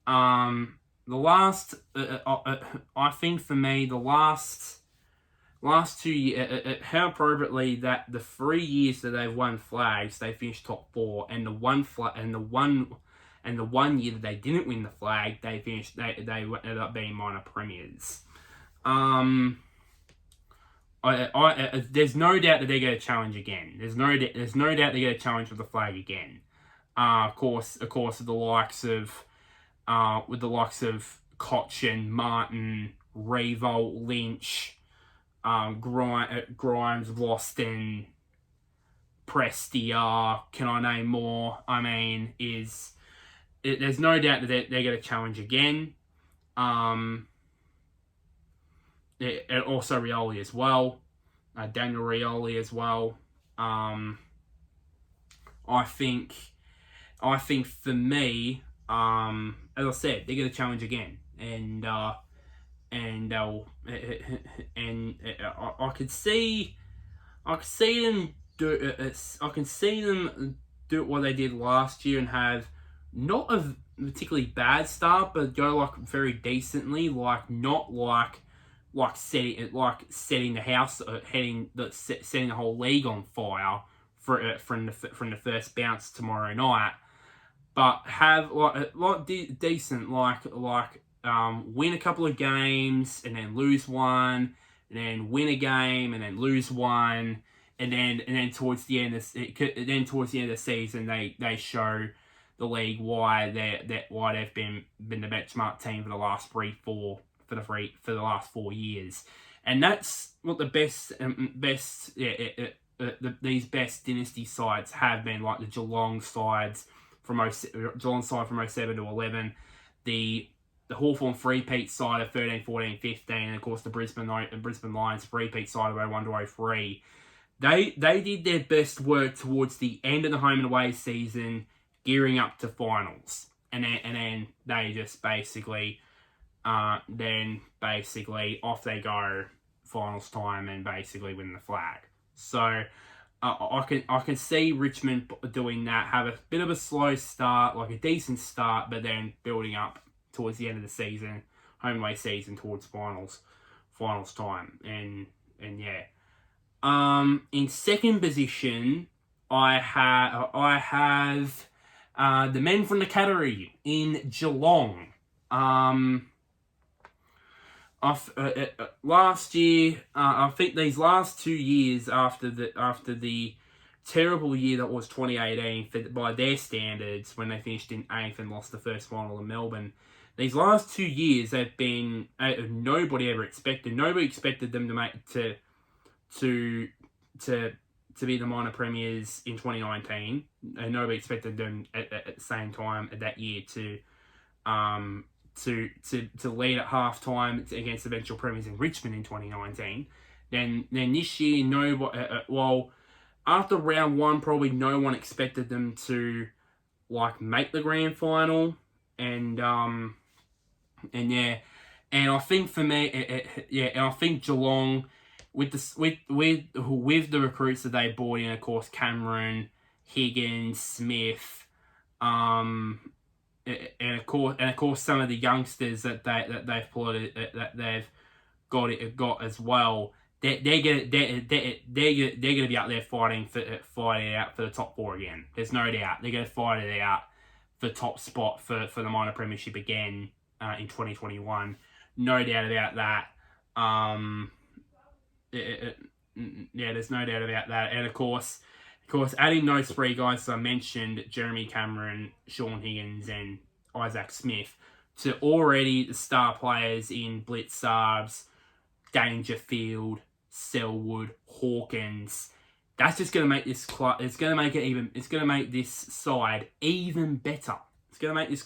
The last, I think for me, the last 2 years, how appropriately that the 3 years that they've won flags, they finished top 4, and the one year that they didn't win the flag, they ended up being minor premiers. There's no doubt that they're going to challenge again. There's no doubt they're going to challenge for the flag again. Of course, with the likes of Cochin, Martin, Revolt, Lynch, Grimes, Loston, Prestia. Can I name more? I mean, there's no doubt that they're going to challenge again. And also Rioli as well, Daniel Rioli as well. I think for me, as I said, they're going to challenge again, and I could see them do. I can see them do what they did last year and have not a particularly bad start, but go like very decently, setting the house, setting the whole league on fire from the first bounce tomorrow night. But have decent win a couple of games and then lose one, and then win a game and then lose one, and then towards the end of the season they show the league why they've been the benchmark team for the last 4 years, and that's what these best dynasty sides have been, like the Geelong sides from 07 to 11, the Hawthorn three-peat side of 13, 14, 15, and of course the Brisbane Lions three-peat side of 01 to 03. They did their best work towards the end of the home and away season, gearing up to finals, and then they just basically off they go finals time and basically win the flag. So I can see Richmond doing that, have a bit of a slow start, like a decent start, but then building up towards the end of the season, home and away season, towards finals time, and yeah. In second position, I have the men from the category in Geelong. Last year, I think these last 2 years after the terrible year that was 2018 by their standards, when they finished in 8th and lost the first final in Melbourne, these last 2 years have been nobody ever expected. Nobody expected them to be the minor premiers in 2019, and nobody expected them at the same time at that year to lead at halftime against the eventual premiers in Richmond in 2019. Then this year, after round 1, probably no one expected them to make the grand final, and I think for me, and I think Geelong, with the recruits that they brought in, of course, Cameron, Higgins, Smith, and of course some of the youngsters that they've plotted, that they've got as well. They're gonna be out there fighting out for the top 4 again. There's no doubt they're gonna fight it out for top spot for the minor premiership again in 2021. No doubt about that. Yeah, there's no doubt about that. And of course, adding those three guys as I mentioned, Jeremy Cameron, Sean Higgins, and Isaac Smith, to already the star players in Blitzards, Dangerfield, Selwood, Hawkins. That's just going to make this it's going to make this side even better. It's going to make this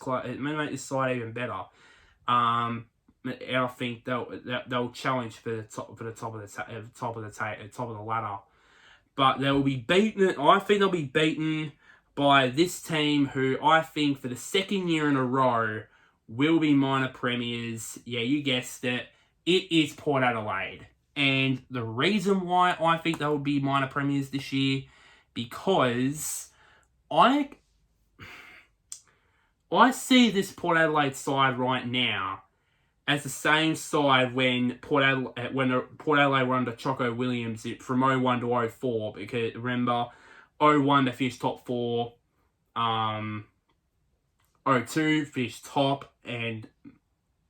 side even better. And I think they'll challenge for the top of the ladder. But they'll be beaten. I think they'll be beaten by this team, who I think for the second year in a row will be minor premiers. Yeah, you guessed it. It is Port Adelaide. And the reason why I think they will be minor premiers this year, because I see this Port Adelaide side right now as the same side when Port Adelaide were under Choco Williams from 01 to 04. Because remember, 01 they finished top 4, 02 finished top and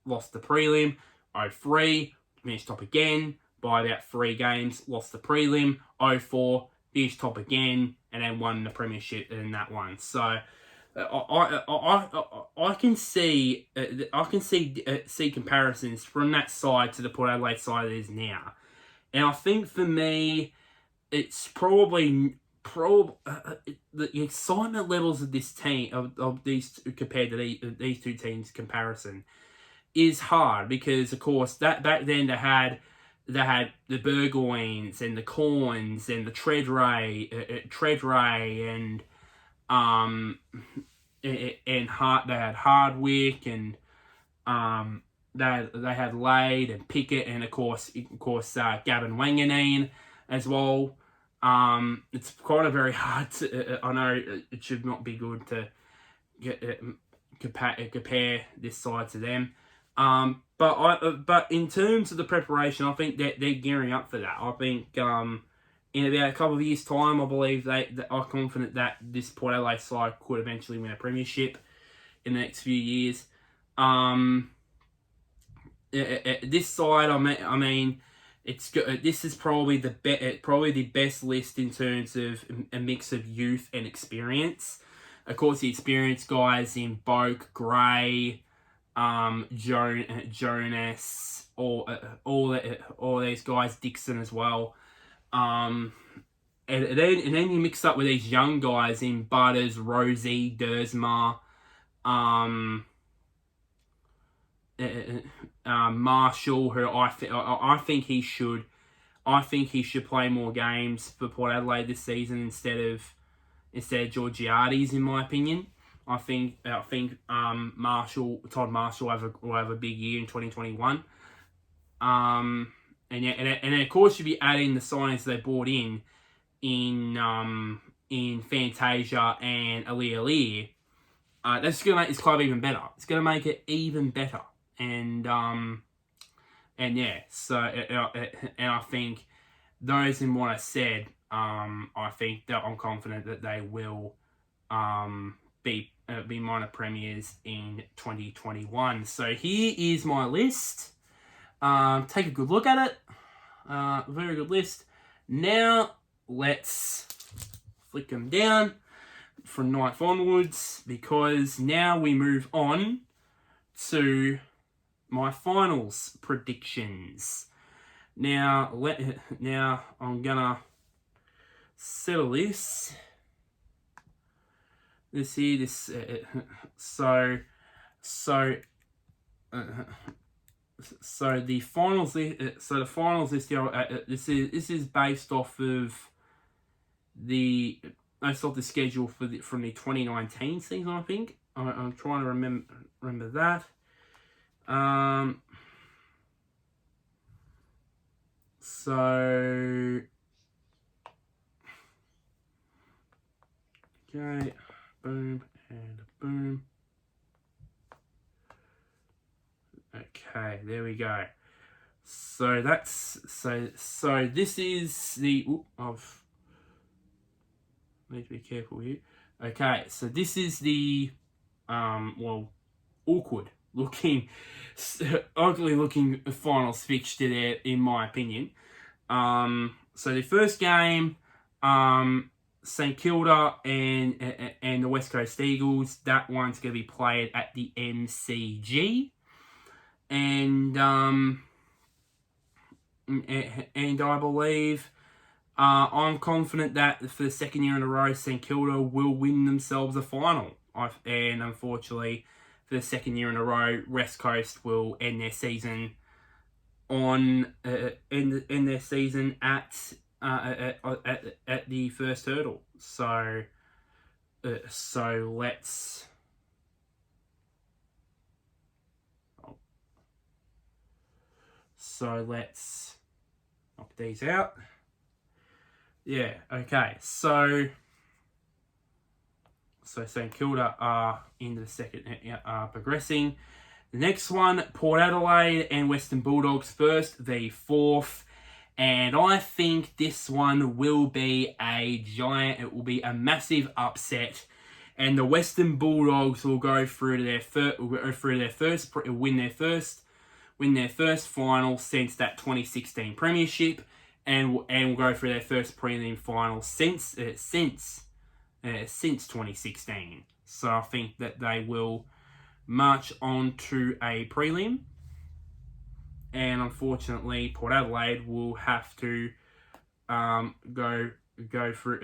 lost the prelim, 03 finished top again by about 3 games, lost the prelim, 04 finished top again, and then won the premiership in that one. So I can see comparisons from that side to the Port Adelaide side it is now, and I think for me, it's probably the excitement levels of this team of these two, compared to these two teams comparison, is hard, because of course that back then they had the Burgoynes and the Corns and the Treadray and they had Hardwick and they had Lade and Pickett and of course Gavin Wanganeen as well. It's kind of very hard to. I know it should not be good to compare this side to them. But in terms of the preparation, I think that they're gearing up for that. I think in about a couple of years' time, I believe they are confident that this Port Adelaide side could eventually win a premiership in the next few years. This side, I mean, it's good. This is probably the best list in terms of a mix of youth and experience. Of course, the experienced guys in Boak, Gray, Jonas, all these guys, Dixon as well. And then you mix up with these young guys in Butters, Rosie, Dersma, Marshall, who I think he should play more games for Port Adelaide this season instead of Georgiades, in my opinion. I think Todd Marshall will have a big year in 2021. And of course you'll be adding the signings they brought in Fantasia and Ali. That's going to make this club even better. It's going to make it even better. And yeah, so and I think those in what I said, I think that I'm confident that they will be minor premiers in 2021. So here is my list. Take a good look at it. Very good list. Now let's flick them down from 9th onwards, because now we move on to my finals predictions. Now I'm gonna settle this. So the finals list here. This is based off the schedule from the 2019 season. I think I'm trying to remember that. So okay, boom and boom. Okay, there we go. So so this is the. I've need to be careful here. Okay, so this is the awkward ugly looking finals fixture there, in my opinion. So the first game, St Kilda and the West Coast Eagles. That one's going to be played at the MCG, and I believe. I'm confident that for the second year in a row, St Kilda will win themselves a final. And unfortunately, for the second year in a row, West Coast will end their season at the first hurdle. So let's knock these out. Yeah, okay. So St Kilda are into the second, progressing. The next one, Port Adelaide and Western Bulldogs first, the fourth. And I think this one will be it will be a massive upset. And the Western Bulldogs will go through to win their first final since that 2016 premiership. And will go through their first prelim final since 2016. So I think that they will march on to a prelim, and unfortunately, Port Adelaide will have to go through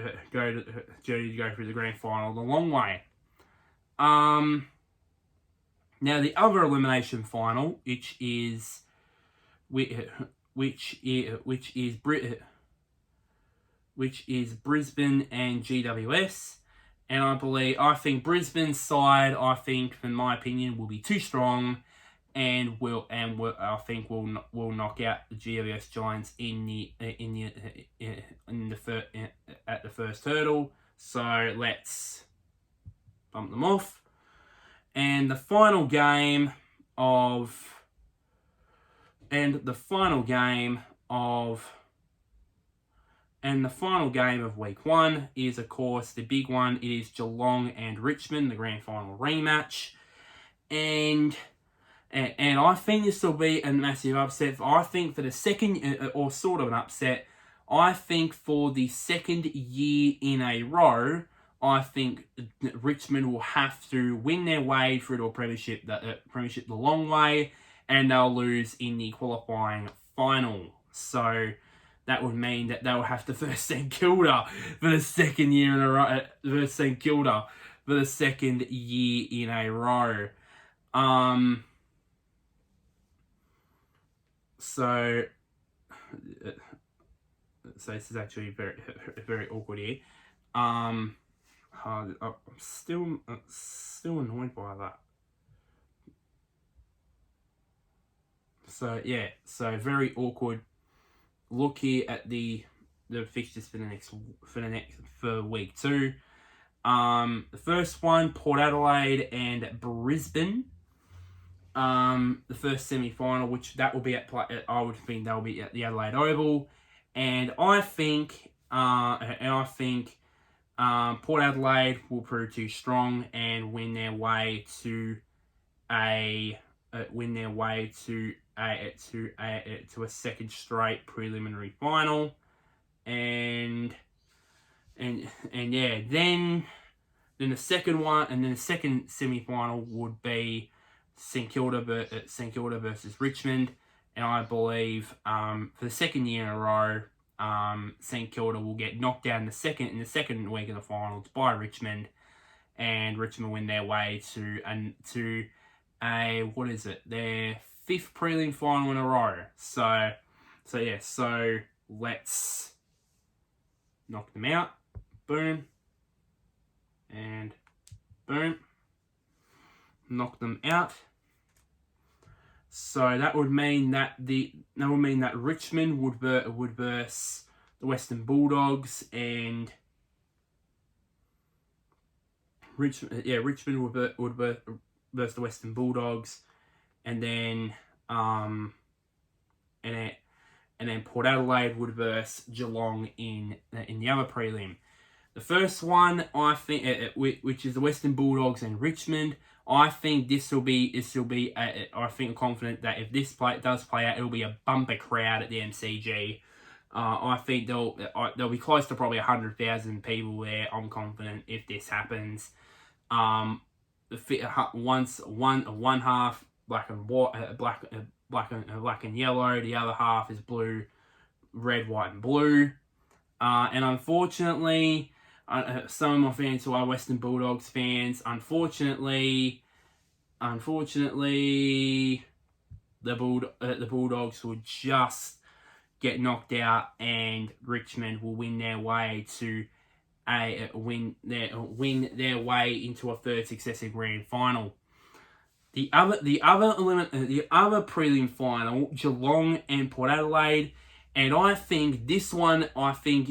the grand final the long way. Now the other elimination final, which is Brisbane and GWS, and I think Brisbane's side, in my opinion, will be too strong, and will knock out the GWS Giants at the first hurdle. So let's bump them off, and the final game of week one is, of course, the big one. It is Geelong and Richmond, the grand final rematch. And I think this will be a massive upset. I think for the second, or sort of an upset, I think for the second year in a row, I think Richmond will have to win their way through to a premiership the long way, and they'll lose in the qualifying final. So that would mean that they'll have to first St Kilda for the second year in a row. For the second year in a row. So this is actually very, very awkward here. I'm still annoyed by that. So yeah, very awkward look here at the fixtures for week two. The first one, Port Adelaide and Brisbane. The first semi-final, which that will be I would think that will be at the Adelaide Oval, and I think Port Adelaide will prove too strong and win their way to a second straight preliminary final, and yeah, then the second semi-final would be St Kilda versus Richmond, and I believe for the second year in a row, St Kilda will get knocked out in the second week of the finals by Richmond, and Richmond win their way to their fifth prelim final in a row. So let's knock them out. Boom. And boom. Knock them out. So that would mean that Richmond would verse the Western Bulldogs, and Richmond would versus the Western Bulldogs, and then Port Adelaide would verse Geelong in the other prelim. The first one, I think, which is the Western Bulldogs and Richmond, I think this will be. I think I'm confident that if this does play out, it'll be a bumper crowd at the MCG. I think there'll be close to probably 100,000 people there. I'm confident if this happens. One half black and white, black and yellow. The other half is blue, red, white, and blue. And unfortunately, some of my fans who are Western Bulldogs fans, unfortunately, the Bulldogs will just get knocked out, and Richmond will win their way to win their way into a third successive grand final. The other prelim final, Geelong and Port Adelaide, and I think this one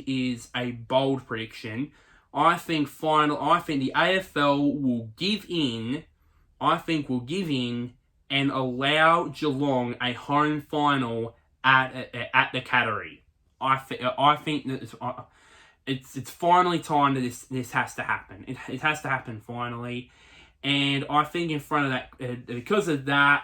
is a bold prediction. I think the AFL will give in. And allow Geelong a home final at the Cattery. I think that it's finally time that this has to happen. It has to happen finally, and I think in front of that, because of that,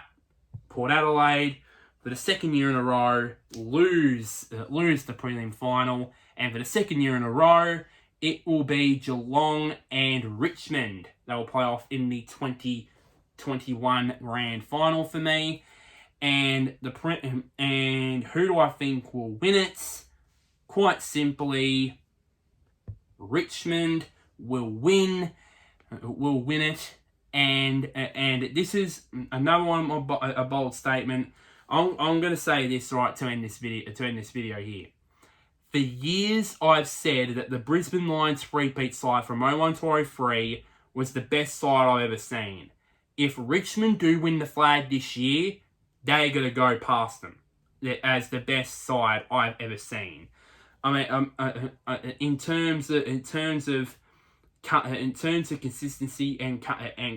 Port Adelaide for the second year in a row lose the prelim final, and for the second year in a row, it will be Geelong and Richmond. They will play off in the 2021 grand final for me. And who do I think will win it? Quite simply, Richmond will win it. And this is another one, a bold statement. I'm going to say this right to end this video here. For years, I've said that the Brisbane Lions three-peat side from 01 to 03 was the best side I've ever seen. If Richmond do win the flag this year, they're going to go past them as the best side I've ever seen. I mean, in terms of consistency and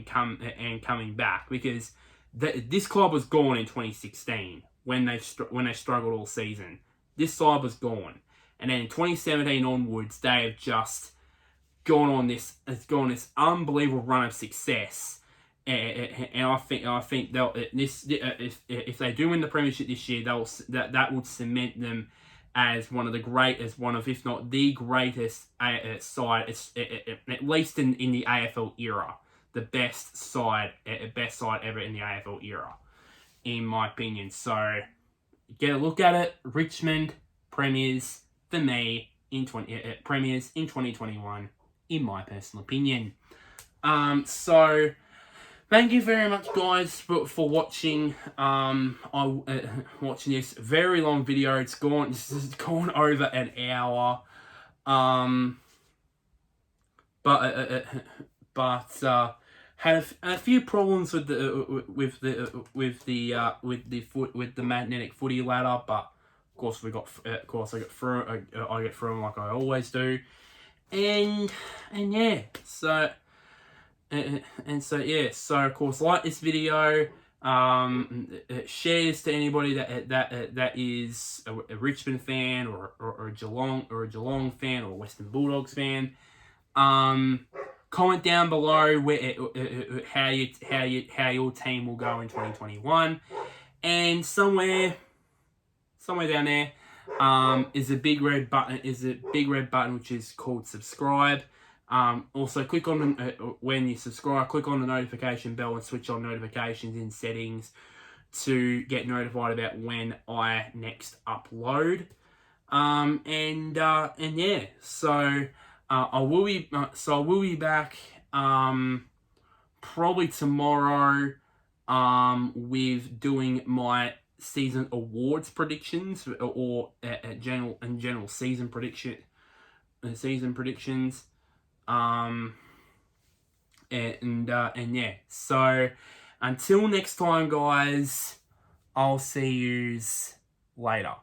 coming back, because this club was gone in 2016 when they struggled all season. This side was gone, and then in 2017 onwards, they have just gone on this unbelievable run of success. And I think they'll if they do win the premiership this year, that would cement them as one of if not the greatest side, at least in the AFL era, the best side ever in the AFL era, in my opinion. So get a look at it. Richmond premiers for me premiers in 2021, in my personal opinion. So. Thank you very much, guys, for watching. Watching this very long video. This has gone over an hour. Had a few problems with the magnetic footy ladder, but of course I get through them like I always do, and yeah, so. So of course, like this video, share this to anybody that is a Richmond fan or a Geelong fan or a Western Bulldogs fan. Comment down below how your team will go in 2021, and somewhere down there is a big red button which is called subscribe. Also, click on when you subscribe, click on the notification bell and switch on notifications in settings to get notified about when I next upload. And yeah, so I will be back probably tomorrow with doing my season awards predictions or general season predictions. And yeah, so until next time, guys, I'll see yous later.